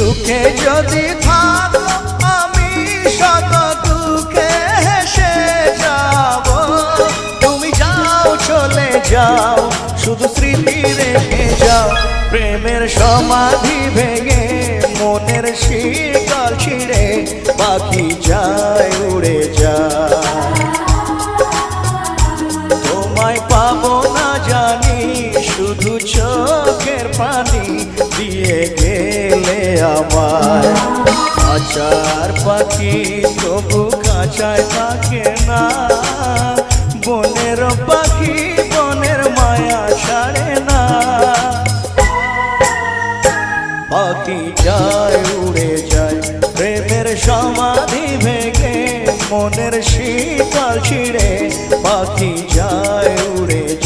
সুখে যদি থাকো আমি শত দুঃখে হেসে যাব। তুমি যাও চলে যাও শুধু স্মৃতি রেখে যাও। প্রেমের সমাধি ভেঙে মনের শিকল ছিঁড়ে পাখি যায় উড়ে যায়। তোমায় পাবো না জানি শুধু চোখের পানি দিয়ে গেলে আমায়। খাঁচার পাখি তবু খাঁচায় থাকে না, বনের পাখি বনের মায়া ছাড়ে না। পাখি যায় উড়ে যায় প্রেমের সমাধি ভেঙে মনের শীতল ছিঁড়ে পাখি যায় উড়ে যায়।